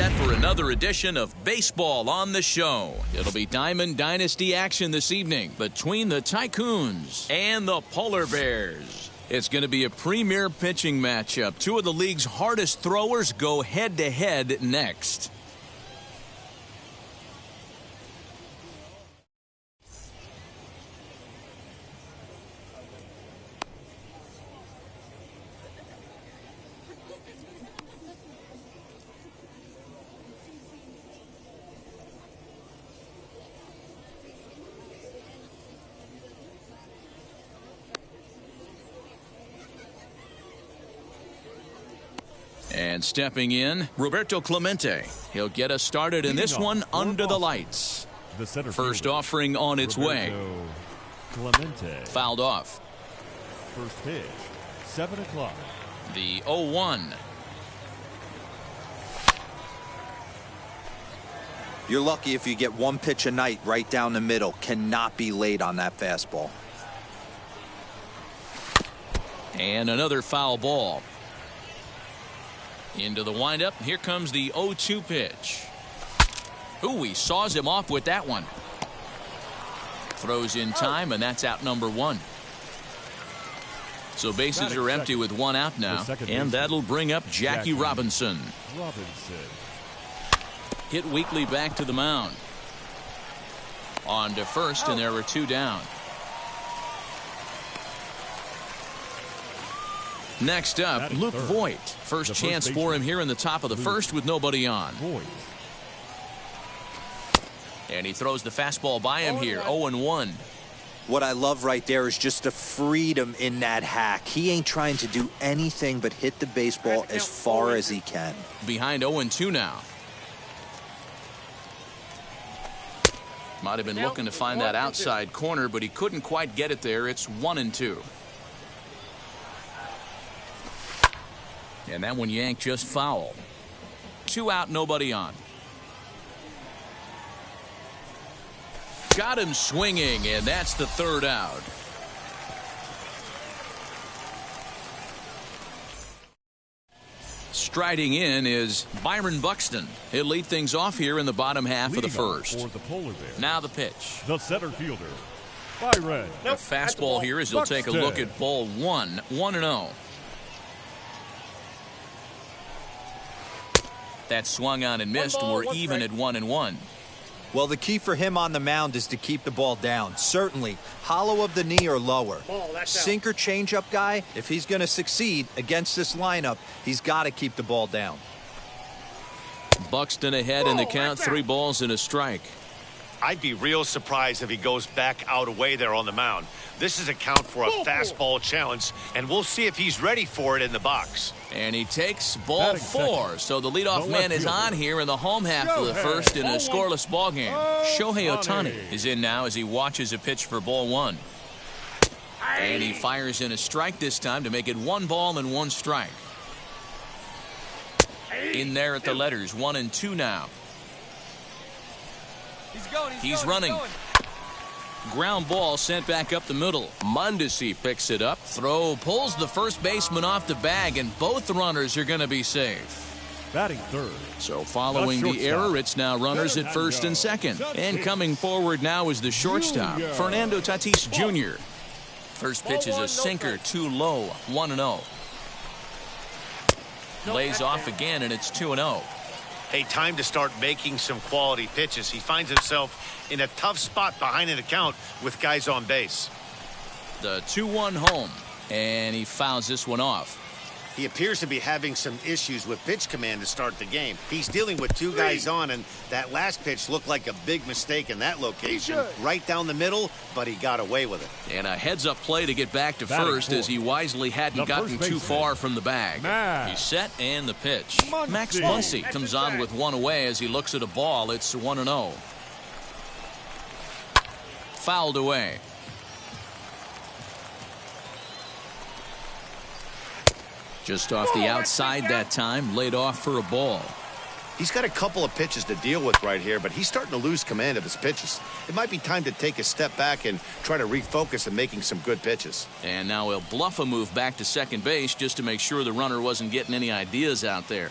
set for another edition of Baseball on the Show. It'll be Diamond Dynasty action this evening between the Tycoons and the Polar Bears. It's going to be a premier pitching matchup. Two of the league's hardest throwers go head-to-head next. And stepping in, Roberto Clemente. He'll get us started in this one under the lights. First offering on its way. Clemente. Fouled off. First pitch, 7 o'clock. The 0-1. You're lucky if you get one pitch a night right down the middle. Cannot be late on that fastball. And another foul ball. Into the windup. Here comes the 0-2 pitch. Ooh, he saws him off with that one. Throws in time, and that's out number one. So bases are empty with one out now, and that'll bring up Jackie Robinson. Hit weakly back to the mound. On to first, and there are two down. Next up, Luke Voigt. First chance for him here in the top of the first with nobody on. And he throws the fastball by him here, 0-1. What I love right there is just the freedom in that hack. He ain't trying to do anything but hit the baseball as far as he can. Behind 0-2 now. Might have been looking to find that outside corner, but he couldn't quite get it there. It's 1-2. And that one yanked just foul. Two out, nobody on. Got him swinging, and that's the third out. Striding in is Byron Buxton. He'll lead things off here in the bottom half of the first. For the Polar Bears, now the pitch. the center fielder, Byron. The fastball here as he'll take a look at ball one. 1-0. That swung on and missed. We're even at 1-1. Well, the key for him on the mound is to keep the ball down. Certainly, hollow of the knee or lower. Sinker changeup guy, if he's going to succeed against this lineup, he's got to keep the ball down. Buxton ahead in the count, 3 balls and a strike. I'd be real surprised if he goes back out away there on the mound. This is a count for a fastball challenge, and we'll see if he's ready for it in the box. And he takes ball 4. So the leadoff man is on here in the home half of the first in a scoreless ball game. Shohei Ohtani is in now as he watches a pitch for ball 1. And he fires in a strike this time to make it 1 ball and 1 strike. In there at the letters, 1-2 now. He's running. Ground ball sent back up the middle. Mondesi picks it up. Throw pulls the first baseman off the bag, and both runners are going to be safe. Batting third. So following the error, it's now runners at first and second. And coming forward now is the shortstop, Fernando Tatis Jr. First pitch is a sinker, too low, 1-0. Lays off again, and it's 2-0. Hey, time to start making some quality pitches. He finds himself in a tough spot behind an account with guys on base. The 2-1 home, and he fouls this one off. He appears to be having some issues with pitch command to start the game. He's dealing with 2 guys on, and that last pitch looked like a big mistake in that location. Right down the middle, but he got away with it. And a heads-up play to get back to first as he wisely hadn't gotten too far from the bag. He's set, and the pitch. Max Muncy comes on with 1 away as he looks at a ball. It's 1-0. Fouled away. Just off the outside that time, laid off for a ball. He's got a couple of pitches to deal with right here, but he's starting to lose command of his pitches. It might be time to take a step back and try to refocus on making some good pitches. And now he'll bluff a move back to second base just to make sure the runner wasn't getting any ideas out there.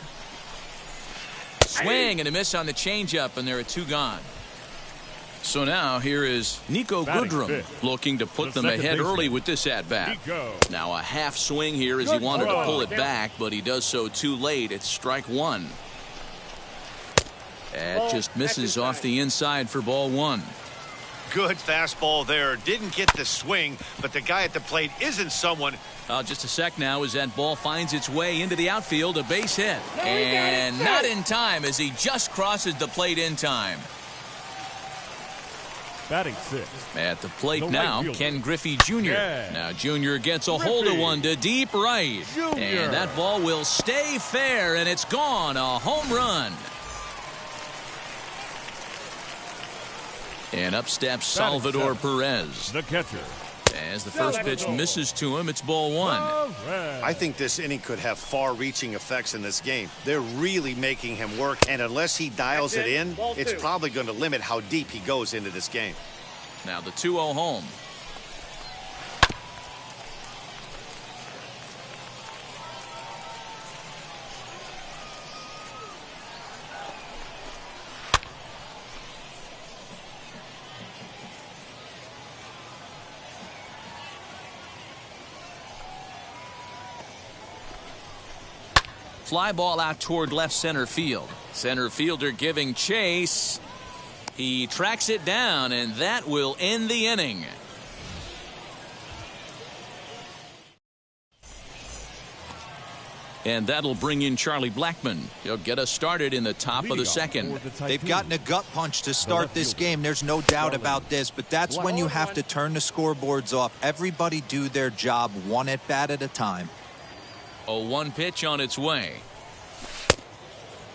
swing and a miss on the changeup, and there are 2 gone. So now here is Nico Goodrum looking to put them ahead early with this at-bat. Now a half swing here as he wanted to pull it back, but he does so too late. It's strike 1. That just misses off the inside for ball 1. Good fastball there. Didn't get the swing, but the guy at the plate isn't someone. Just a sec now as that ball finds its way into the outfield, a base hit. And not in time as he just crosses the plate in time. Batting 6. At the plate now, Ken Griffey Jr. Now Jr. gets a hold of one to deep right. And that ball will stay fair, and it's gone. A home run. And up steps Salvador Perez. The catcher. As the first pitch misses to him, it's ball 1. I think this inning could have far-reaching effects in this game. They're really making him work, and unless he dials it in, it's probably going to limit how deep he goes into this game. Now the 2-0 home. Fly ball out toward left center field. Center fielder giving chase. He tracks it down, and that will end the inning. And that'll bring in Charlie Blackmon. He'll get us started in the top of the second. They've gotten a gut punch to start this game. There's no doubt about this, but that's when you have to turn the scoreboards off. Everybody do their job one at bat at a time. A 1 pitch on its way.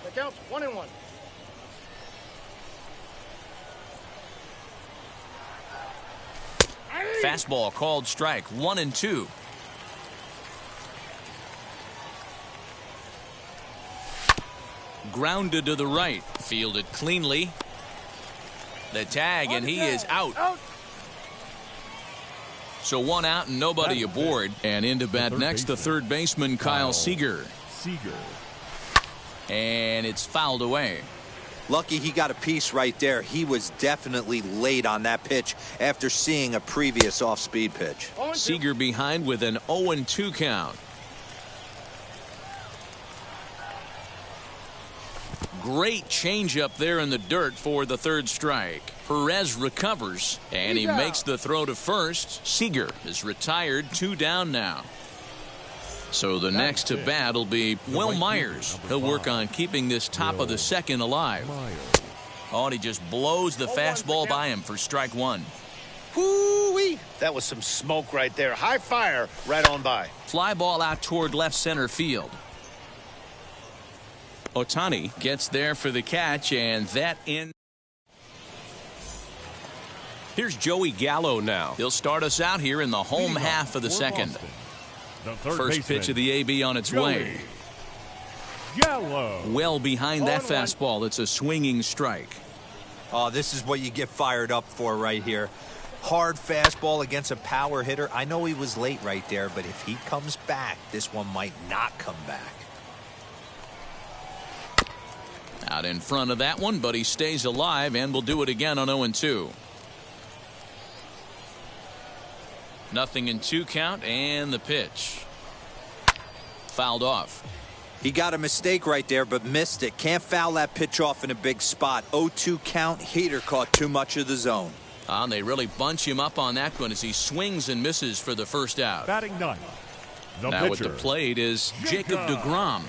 The count's 1-1. Fastball called strike. 1-2. Grounded to the right. Fielded cleanly. The tag, and he is out. So 1 out and nobody aboard. And into bat next, the third baseman, Kyle Seager. And it's fouled away. Lucky he got a piece right there. He was definitely late on that pitch after seeing a previous off-speed pitch. Seager behind with an 0-2 count. Great changeup there in the dirt for the third strike. Perez recovers, and he makes the throw to first. Seager is retired, 2 down now. So the next to bat will be Will Myers. He'll work on keeping this top of the second alive. Oh, and he just blows the fastball by him for strike 1. Whoo-wee! That was some smoke right there. High fire right on by. Fly ball out toward left center field. Ohtani gets there for the catch, and that in. Here's Joey Gallo now. He'll start us out here in the home half of the second. First pitch of the AB on its way. Gallo. Well behind that fastball. It's a swinging strike. Oh, this is what you get fired up for right here. Hard fastball against a power hitter. I know he was late right there, but if he comes back, this one might not come back. Out in front of that one, but he stays alive and will do it again on 0-2. Nothing in 2 count, and the pitch. Fouled off. He got a mistake right there, but missed it. Can't foul that pitch off in a big spot. 0-2 count. Heater caught too much of the zone. And they really bunch him up on that one as he swings and misses for the first out. Batting 9. Now at the plate is Jacob deGrom.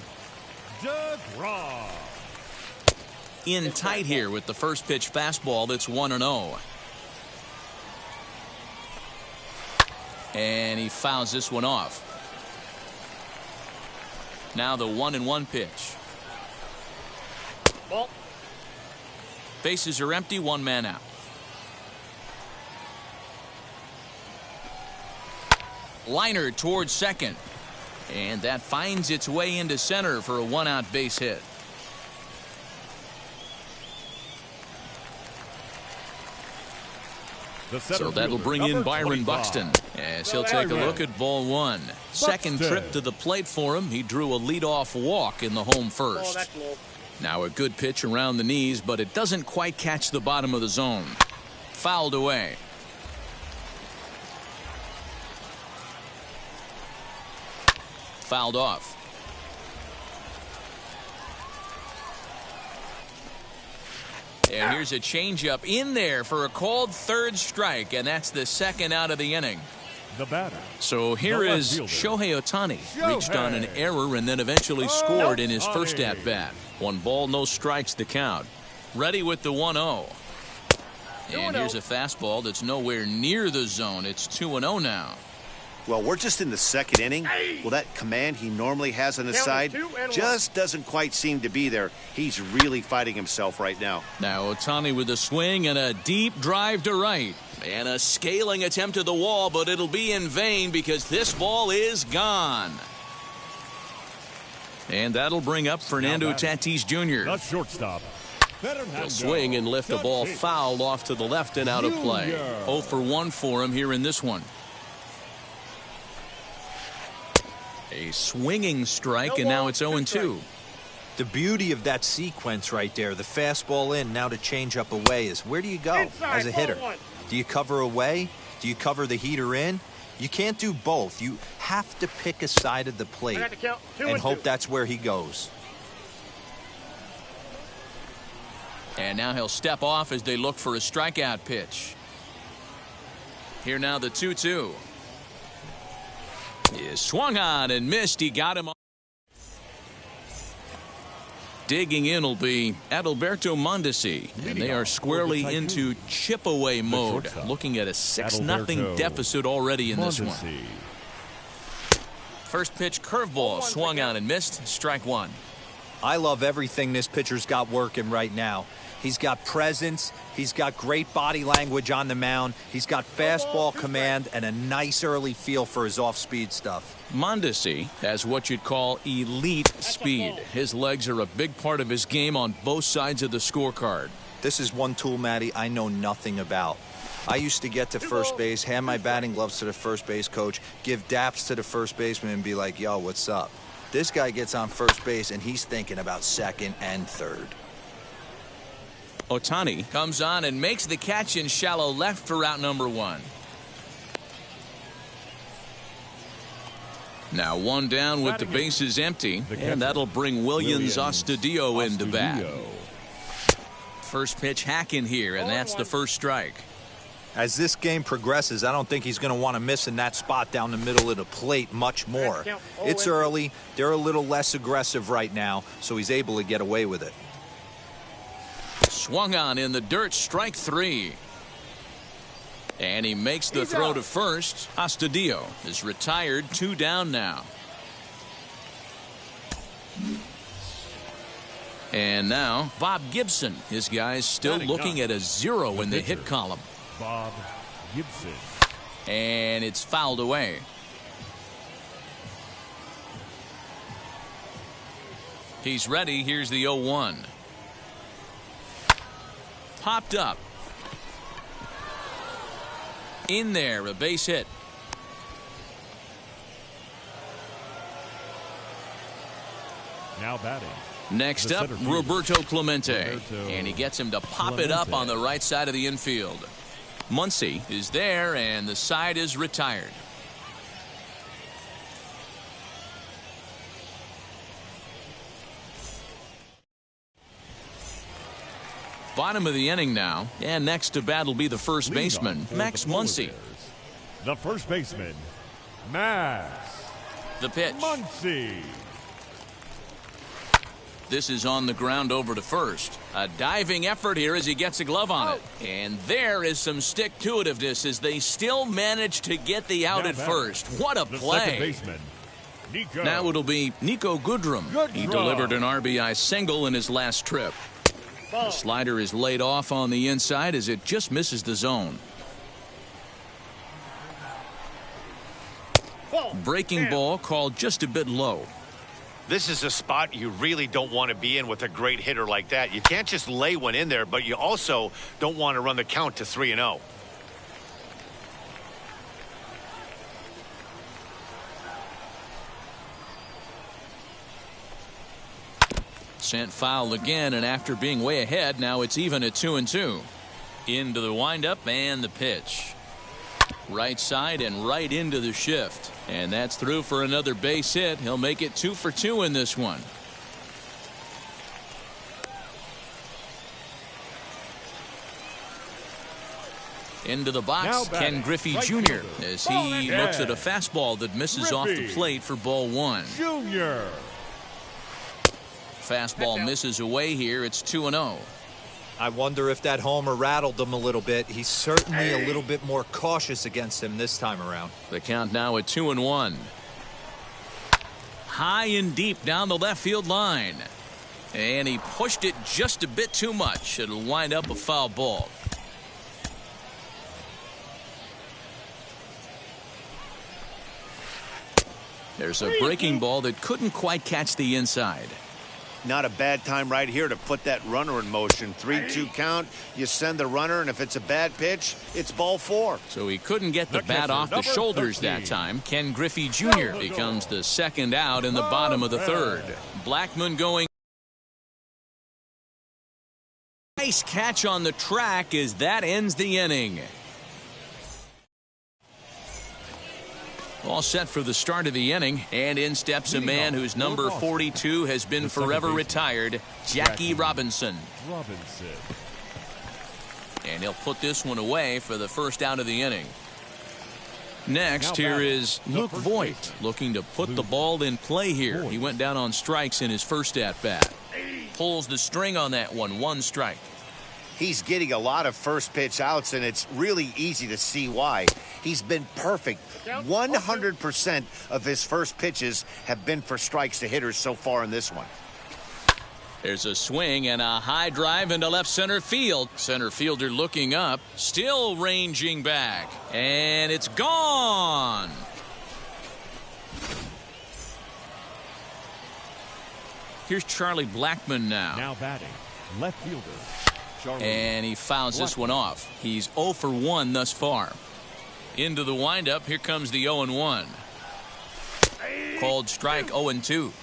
In tight here with the first pitch fastball that's 1-0. And he fouls this one off. Now the 1-1 pitch. Ball. Bases are empty, 1 man out. Liner towards second. And that finds its way into center for a 1-out base hit. So that'll bring in Byron Buxton as he'll take a look at ball 1. Second trip to the plate for him. He drew a leadoff walk in the home first. Now a good pitch around the knees, but it doesn't quite catch the bottom of the zone. Fouled away. Fouled off. And here's a changeup in there for a called third strike, and that's the second out of the inning. The batter. So here is Shohei Ohtani. Reached on an error and then eventually scored in his first at-bat. 1 ball, no strikes to count. Ready with the 1-0. And here's a fastball that's nowhere near the zone. It's 2-0 now. Well, we're just in the second inning. Well, that command he normally has on his side just doesn't quite seem to be there. He's really fighting himself right now. Now Ohtani with a swing and a deep drive to right. And a scaling attempt to the wall, but it'll be in vain because this ball is gone. And that'll bring up Fernando Tatis Jr. The shortstop. He'll swing and lift a ball fouled off to the left and out of play. 0 for 1 for him here in this one. A swinging strike, and now it's 0-2. The beauty of that sequence right there, the fastball in, now to change up away, is where do you go as a hitter? Do you cover away? Do you cover the heater in? You can't do both. You have to pick a side of the plate and hope that's where he goes. And now he'll step off as they look for a strikeout pitch. Here now the 2-2. Is swung on and missed. He got him. Digging in will be Adalberto Mondesi, and they are squarely into chip away mode, looking at a 6-0 deficit already in this one. First pitch curveball swung on and missed. Strike 1. I love everything this pitcher's got working right now. He's got presence. He's got great body language on the mound. He's got fastball command and a nice early feel for his off-speed stuff. Mondesi has what you'd call elite speed. His legs are a big part of his game on both sides of the scorecard. This is one tool, Matty, I know nothing about. I used to get to first base, hand my batting gloves to the first base coach, give daps to the first baseman and be like, yo, what's up? This guy gets on first base and he's thinking about second and third. Ohtani comes on and makes the catch in shallow left for out number 1. Now 1 down with the bases empty, and that'll bring Williams Astudillo into bat. First pitch hacking here, and that's the first strike. As this game progresses, I don't think he's going to want to miss in that spot down the middle of the plate much more. It's early. They're a little less aggressive right now, so he's able to get away with it. Swung on in the dirt, strike 3. And he makes the throw to first. Astudillo is retired, 2 down now. And now Bob Gibson. His guy's still looking at a 0 in the hit column. Bob Gibson. And it's fouled away. He's ready. Here's the 0-1. Popped up. In there, a base hit. Now batting. Next up, Roberto Clemente. And he gets him to pop it up on the right side of the infield. Muncy is there, and the side is retired. Bottom of the inning now, and next to bat will be the first baseman, Max Muncy. The first baseman, Max. The pitch. Muncy. This is on the ground over to first. A diving effort here as he gets a glove on it. And there is some stick-to-itiveness as they still manage to get the out at first. What a play. Second baseman, Nico. Now it'll be Nico Goodrum. He delivered an RBI single in his last trip. The slider is laid off on the inside as it just misses the zone. Breaking ball called just a bit low. This is a spot you really don't want to be in with a great hitter like that. You can't just lay one in there, but you also don't want to run the count to 3-0. Sent foul again, and after being way ahead, now it's even at 2-2. Into the windup and the pitch. Right side and right into the shift. And that's through for another base hit. He'll make it 2 for 2 in this one. Into the box, Ken Griffey Jr. as he looks at a fastball that misses off the plate for ball 1. Junior. Fastball misses away here. It's 2-0. I wonder if that homer rattled him a little bit. He's certainly a little bit more cautious against him this time around. The count now at 2-1. High and deep down the left field line. And he pushed it just a bit too much. It'll wind up a foul ball. There's a breaking ball that couldn't quite catch the inside. Not a bad time right here to put that runner in motion. 3-2 count. You send the runner, and if it's a bad pitch, it's ball 4. So he couldn't get the bat off the shoulders that time. Ken Griffey Jr. becomes the second out in the bottom of the third. Blackman going. Nice catch on the track as that ends the inning. All set for the start of the inning, and in steps a man whose number 42 has been forever retired, Jackie Robinson. And he'll put this one away for the first out of the inning. Next, here is Luke Voigt looking to put the ball in play here. He went down on strikes in his first at-bat. Pulls the string on that one, 1 strike. He's getting a lot of first pitch outs, and it's really easy to see why. He's been perfect. 100% of his first pitches have been for strikes to hitters so far in this one. There's a swing and a high drive into left center field. Center fielder looking up, still ranging back, and it's gone. Here's Charlie Blackman now. Now batting, left fielder. And he fouls this one off. He's 0 for 1 thus far. Into the windup. Here comes the 0-1. Called strike 0-2.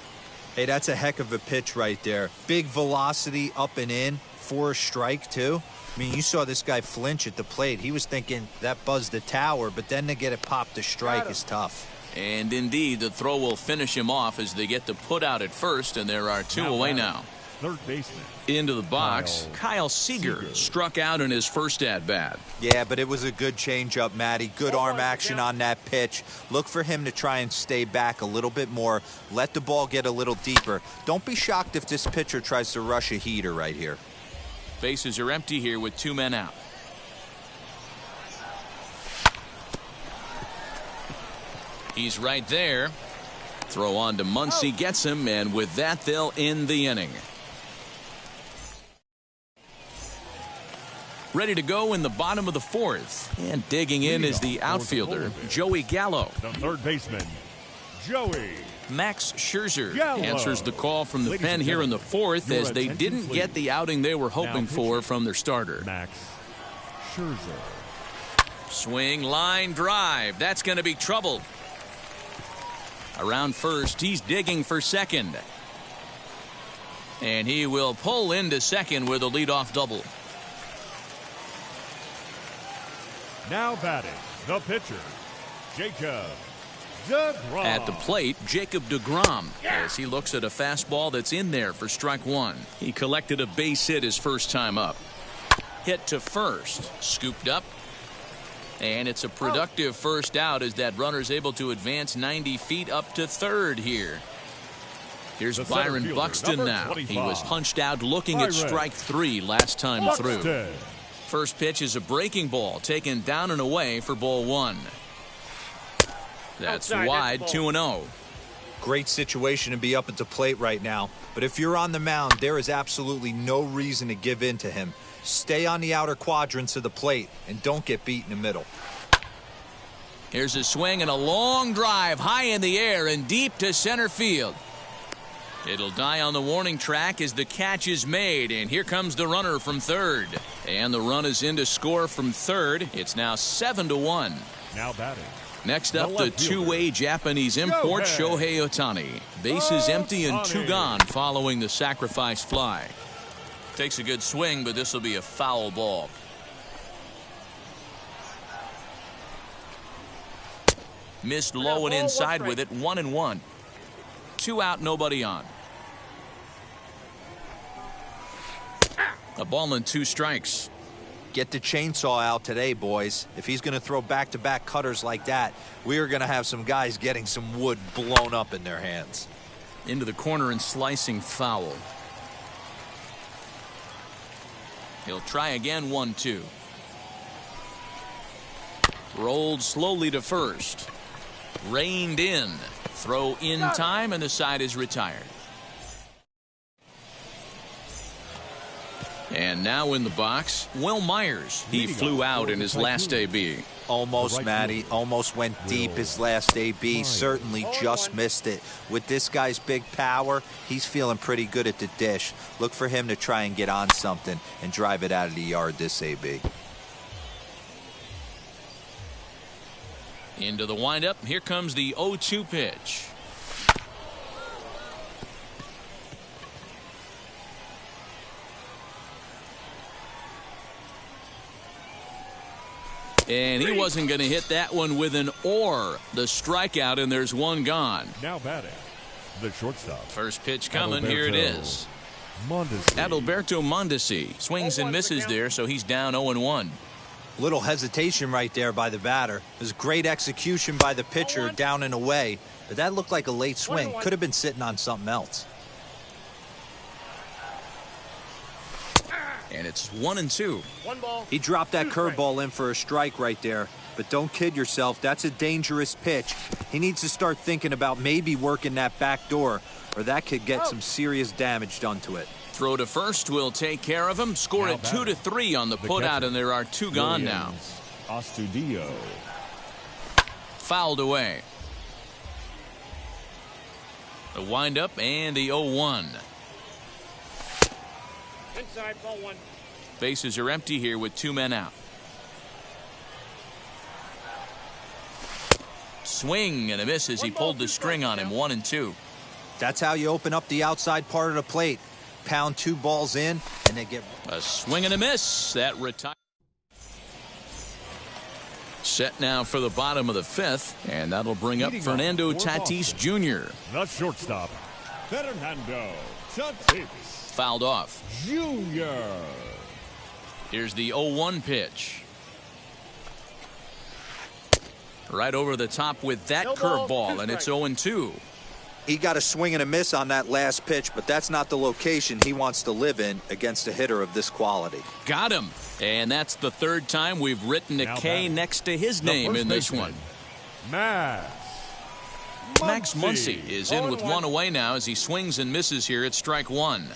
Hey, that's a heck of a pitch right there. Big velocity up and in for a strike, too. I mean, you saw this guy flinch at the plate. He was thinking that buzzed the tower, but then to get it popped to strike is tough. And indeed, the throw will finish him off as they get the put out at first, and there are 2 away now. Third baseman. Into the box, Kyle Seager struck out in his first at-bat. Yeah, but it was a good changeup, Matty. Good arm action on that pitch. Look for him to try and stay back a little bit more. Let the ball get a little deeper. Don't be shocked if this pitcher tries to rush a heater right here. Bases are empty here with 2 men out. He's right there. Throw on to Muncy, gets him, and with that, they'll end the inning. Ready to go in the bottom of the 4th. And digging in is the outfielder, Joey Gallo. The third baseman, Joey. Max Scherzer Gallo. answers the call from the pen here in the 4th as they didn't get the outing they were hoping for from their starter. Max Scherzer. Swing, line, drive. That's going to be trouble. Around first, he's digging for second. And he will pull into second with a leadoff double. Now batting, the pitcher, Jacob deGrom. At the plate, Jacob deGrom, as he looks at a fastball that's in there for strike 1. He collected a base hit his first time up. Hit to first, scooped up. And it's a productive first out as that runner's able to advance 90 feet up to third here. Here's Byron Buxton now. He was punched out looking at strike 3 last time through. First pitch is a breaking ball taken down and away for ball 1. That's wide, 2-0. Great situation to be up at the plate right now. But if you're on the mound, there is absolutely no reason to give in to him. Stay on the outer quadrants of the plate and don't get beat in the middle. Here's a swing and a long drive high in the air and deep to center field. It'll die on the warning track as the catch is made, and here comes the runner from third. And the run is in to score from third. It's now 7-1. Now batting, Next up, the two-way Japanese import, Shohei Ohtani. Bases empty and 2 gone following the sacrifice fly. Takes a good swing, but this will be a foul ball. Missed low and inside with it, 1-1. 2 out, nobody on. A ball and 2 strikes. Get the chainsaw out today, boys. If he's going to throw back-to-back cutters like that, we are going to have some guys getting some wood blown up in their hands. Into the corner and slicing foul. He'll try again, 1-2. Rolled slowly to first. Reined in. Throw in time, and the side is retired. And now in the box, Will Myers. He flew out in his last AB. Almost, Matty. Almost went deep his last AB. Certainly just missed it. With this guy's big power, he's feeling pretty good at the dish. Look for him to try and get on something and drive it out of the yard this AB. Into the windup. Here comes the 0-2 pitch. And he wasn't going to hit that one with an or. The strikeout, and there's 1 gone. Now batting, the shortstop. First pitch coming. Here it is. Mondesi. Adalberto Mondesi swings and misses there, so he's down 0-1. Little hesitation right there by the batter. It was great execution by the pitcher down and away, but that looked like a late swing. Could have been sitting on something else. And it's 1-2. 1 ball. He dropped that curveball in for a strike right there, but don't kid yourself. That's a dangerous pitch. He needs to start thinking about maybe working that back door, or that could get some serious damage done to it. Throw to first will take care of him. Score at 2-3 on the putout, and there are 2 gone now. Astudillo. Fouled away. The windup and the 0-1. Inside, ball 1. Bases are empty here with 2 men out. Swing and a miss as he pulled the string on him. 1-2. That's how you open up the outside part of the plate. Pound 2 balls in, and they get a swing and a miss. That retires. Set now for the bottom of the 5th, and that'll bring up Fernando Tatis Jr. The shortstop, Fernando Tatis. Fouled off. Jr. Here's the 0-1 pitch. Right over the top with that curveball, and it's 0-2. He got a swing and a miss on that last pitch, but that's not the location he wants to live in against a hitter of this quality. Got him. And that's the 3rd time we've written a K next to his name in this one. Max Muncy is in with 1 away now as he swings and misses here at strike 1.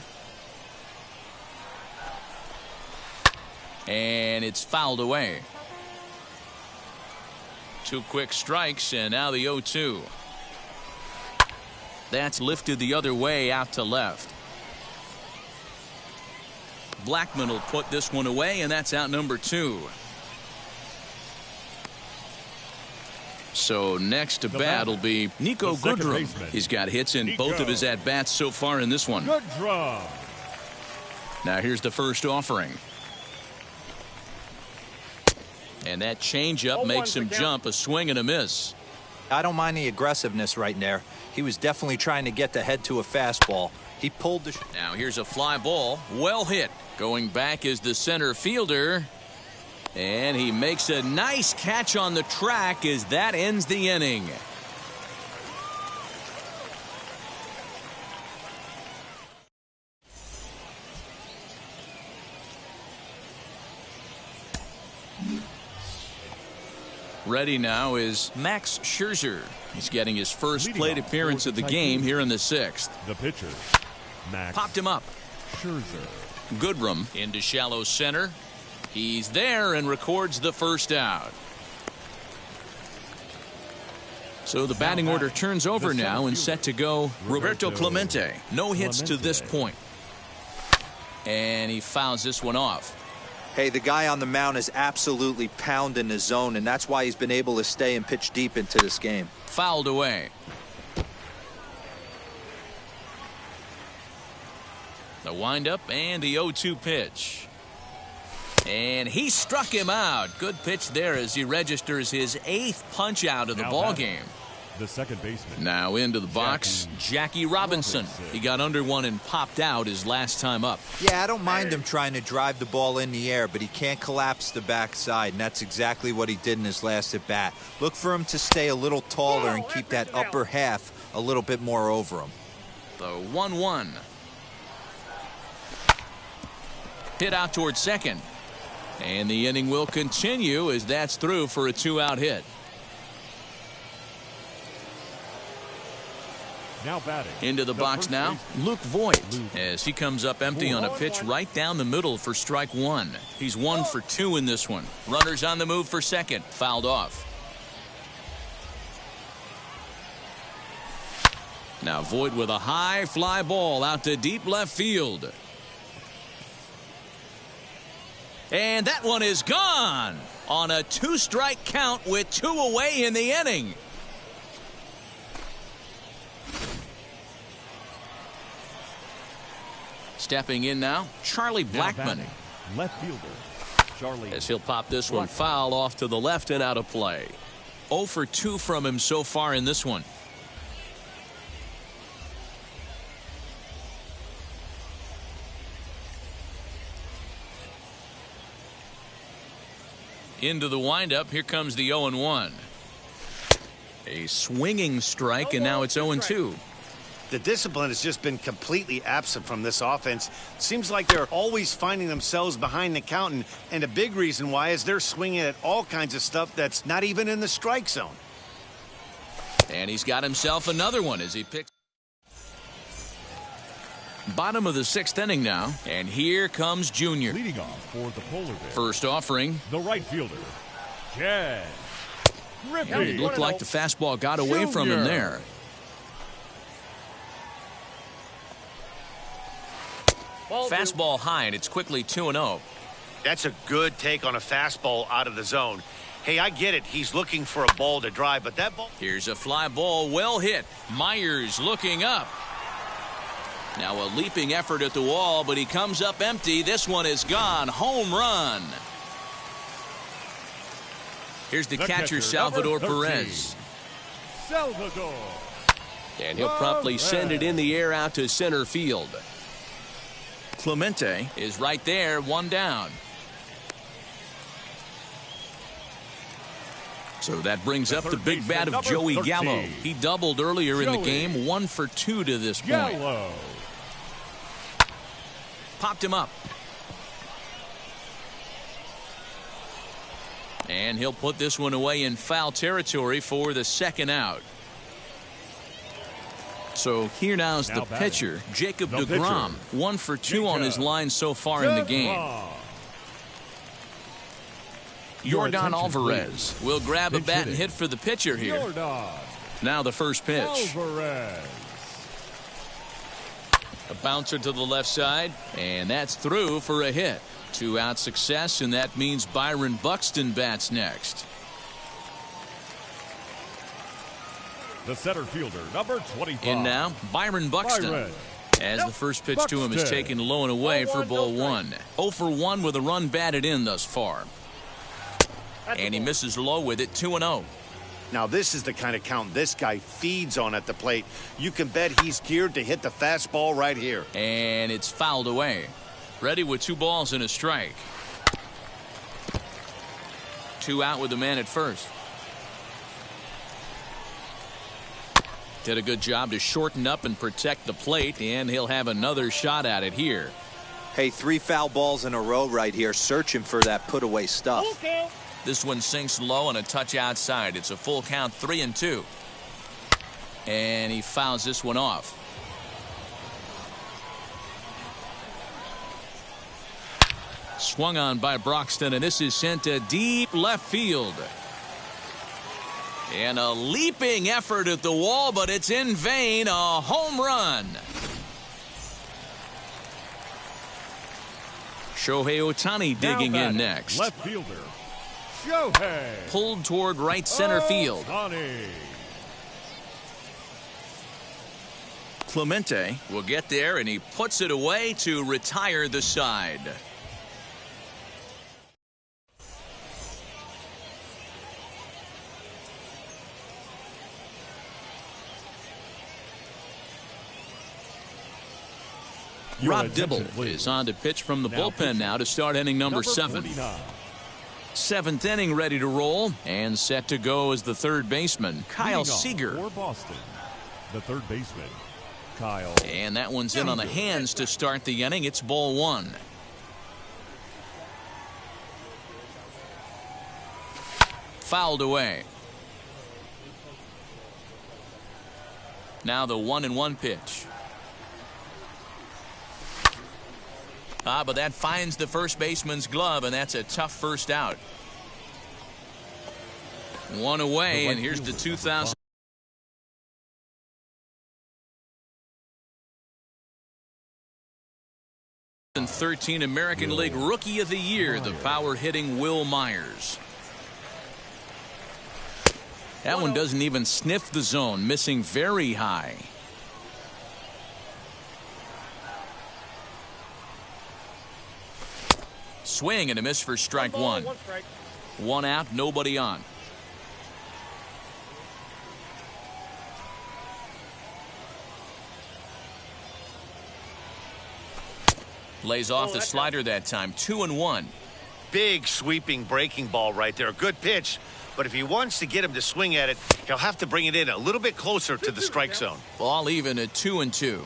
And it's fouled away. 2 quick strikes, and now the 0-2. That's lifted the other way out to left. Blackman will put this one away, and that's out number 2. So next to bat will be Nico Goodrum. He's got hits in both of his at-bats so far in this one. Goodrum. Now here's the first offering. And that changeup makes him jump. A swing and a miss. I don't mind the aggressiveness right there. He was definitely trying to get the head to a fastball. He pulled the... Now here's a fly ball. Well hit. Going back is the center fielder. And he makes a nice catch on the track as that ends the inning. Ready now is Max Scherzer. He's getting his first plate appearance of the game here in the 6th. The pitcher, Max. Popped him up. Scherzer. Goodrum into shallow center. He's there and records the first out. So the batting order turns over now and set to go Roberto Clemente. No hits to this point. And he fouls this one off. Hey, the guy on the mound is absolutely pounding the zone, and that's why he's been able to stay and pitch deep into this game. Fouled away. The windup and the 0-2 pitch. And he struck him out. Good pitch there as he registers his 8th punch out of the ball game. The second baseman. Now into the box, Jackie Robinson. He got under one and popped out his last time up. Yeah, I don't mind him trying to drive the ball in the air, but he can't collapse the backside, and that's exactly what he did in his last at bat. Look for him to stay a little taller and keep that upper half a little bit more over him. The 1-1. Hit out towards second. And the inning will continue as that's through for a 2-out hit. Now batting. Into the box now, Luke Voigt, as he comes up empty on a pitch right down the middle for strike 1. He's 1 for 2 in this one. Runners on the move for second. Fouled off. Now Voigt with a high fly ball out to deep left field. And that one is gone on a 2-strike count with 2 away in the inning. Stepping in now, Charlie Blackmon. Left fielder, Charlie. As he'll pop this one foul off to the left and out of play. 0 for 2 from him so far in this one. Into the windup, here comes the 0-1. A swinging strike, and now it's 0-2. The discipline has just been completely absent from this offense. Seems like they're always finding themselves behind the count, and a big reason why is they're swinging at all kinds of stuff that's not even in the strike zone. And he's got himself another one as he picks. Bottom of the 6th inning now, and here comes Junior. Leading off for the Polar Bears. First offering. The right fielder, Jed Griffey. It looked like the fastball got away from him there. Fastball high, and it's quickly 2-0. That's a good take on a fastball out of the zone. Hey, I get it. He's looking for a ball to drive, but that ball... Here's a fly ball, well hit. Myers looking up. Now a leaping effort at the wall, but he comes up empty. This one is gone. Home run. Here's the catcher, Salvador Perez. Salvador. And he'll promptly send it in the air out to center field. Clemente is right there, 1 down. So that brings up the big bat of Joey Gallo. He doubled earlier in the game, 1 for 2 to this point. Gallo. Popped him up. And he'll put this one away in foul territory for the 2nd out. So here now is the pitcher, Jacob deGrom. 1 for 2 on his line so far in the game. Jordan Alvarez will grab a bat and hit for the pitcher here. Now the first pitch. Alvarez. A bouncer to the left side, and that's through for a hit. 2-out success, and that means Byron Buxton bats next. The center fielder, number 25. In now, Byron Buxton. As the first pitch to him is taken low and away for ball 1. 0 for 1 with a run batted in thus far. And he misses low with it, 2-0. Now this is the kind of count this guy feeds on at the plate. You can bet he's geared to hit the fastball right here. And it's fouled away. Ready with 2 balls and a strike. 2 out with the man at first. Did a good job to shorten up and protect the plate, and he'll have another shot at it here. Hey, 3 foul balls in a row right here, searching for that put-away stuff. This one sinks low and a touch outside. It's a full count, 3-2. And he fouls this one off. Swung on by Broxton, and this is sent to deep left field. And a leaping effort at the wall, but it's in vain. A home run. Shohei Ohtani digging in next. Left fielder, Shohei. Pulled toward right center field. Ohtani. Clemente will get there, and he puts it away to retire the side. Rob Dibble is on to pitch from the bullpen now to start inning number 7. 49. Seventh inning ready to roll, and set to go as the third baseman, Kyle Seager. For Boston, the third baseman, Kyle. And that one's in on the hands to start the inning. It's ball 1. Fouled away. Now the 1-1 pitch. But that finds the first baseman's glove, and that's a tough first out. One away, and here's the 2013 American League Rookie of the Year, the power-hitting Will Myers. That one doesn't even sniff the zone, missing very high. Swing and a miss for strike 1. 1 out, nobody on. Lays off the slider that time. 2-1. Big sweeping breaking ball right there. Good pitch. But if he wants to get him to swing at it, he'll have to bring it in a little bit closer to the strike zone. Ball even at 2-2.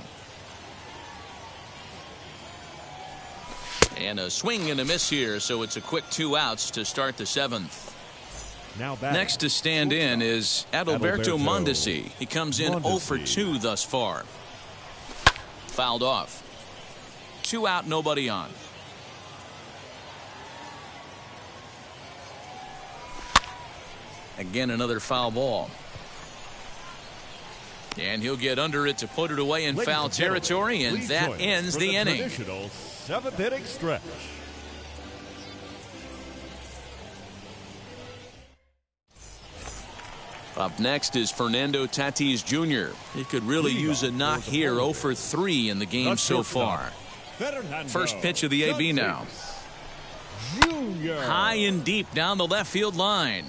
And a swing and a miss here, so it's a quick 2 outs to start the 7th. Now back. Next to stand in is Adalberto Mondesi. He comes in 0 for 2 thus far. Fouled off. 2 out, nobody on. Again, another foul ball. And he'll get under it to put it away in foul territory, and that ends the inning. Traditional 7th inning stretch. Up next is Fernando Tatis Jr. He could really use a knock here. 0 for 3 in the game so far. First pitch of the AB now. Junior. High and deep down the left field line.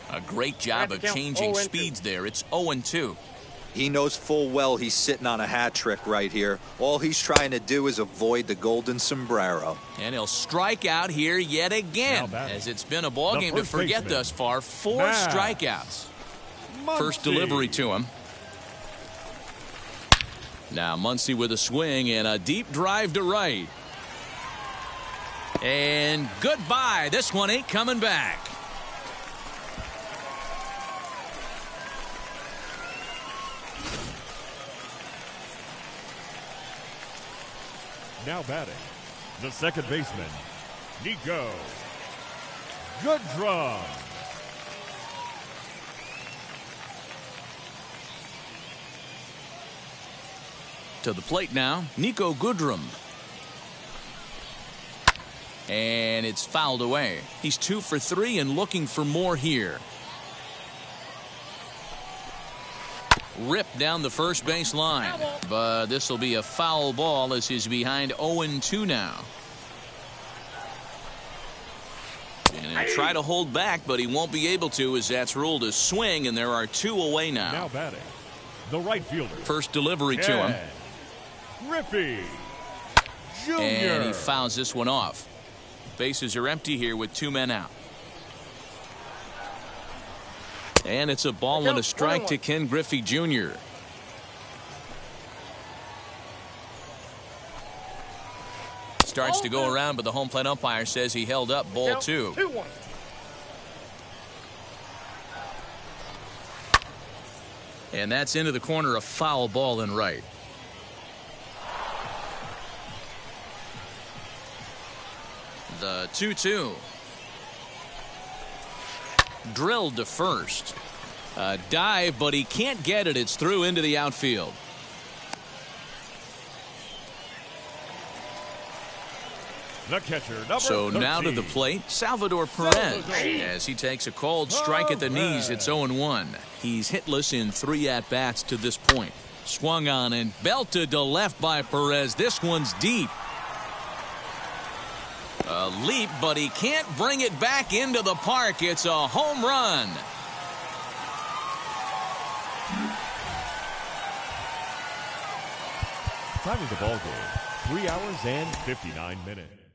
A great job of changing speeds there. It's 0-2. He knows full well he's sitting on a hat trick right here. All he's trying to do is avoid the golden sombrero. And he'll strike out here yet again, as it's been a ball game to forget baseman, thus far. 4 Matt strikeouts. Muncy. First delivery to him. Now Muncy with a swing and a deep drive to right. And goodbye. This one ain't coming back. Now batting, the second baseman, Nico Goodrum. To the plate now, Nico Goodrum. And it's fouled away. He's 2 for 3 and looking for more here. Ripped down the first base line, but this will be a foul ball as he's behind 0-2 now. And he'll try to hold back, but he won't be able to, as that's ruled a swing, and there are 2 away now. Now batting, the right fielder. First delivery to him. Griffey Jr. And he fouls this one off. Bases are empty here with 2 men out. And it's a ball and a strike to Ken Griffey Jr. Starts to go around, but the home plate umpire says he held up. Ball 2. 2-1. And that's into the corner, a foul ball and right. The 2-2. drilled to first. A dive, but he can't get it. It's through into the outfield. The catcher, number So 13. now to the plate, Salvador Perez. As he takes a cold strike at the knees, it's 0-1. He's hitless in 3 at-bats to this point. Swung on and belted to left by Perez. This one's deep. A leap, but he can't bring it back into the park. It's a home run. Time of the ball game, 3 hours and 59 minutes.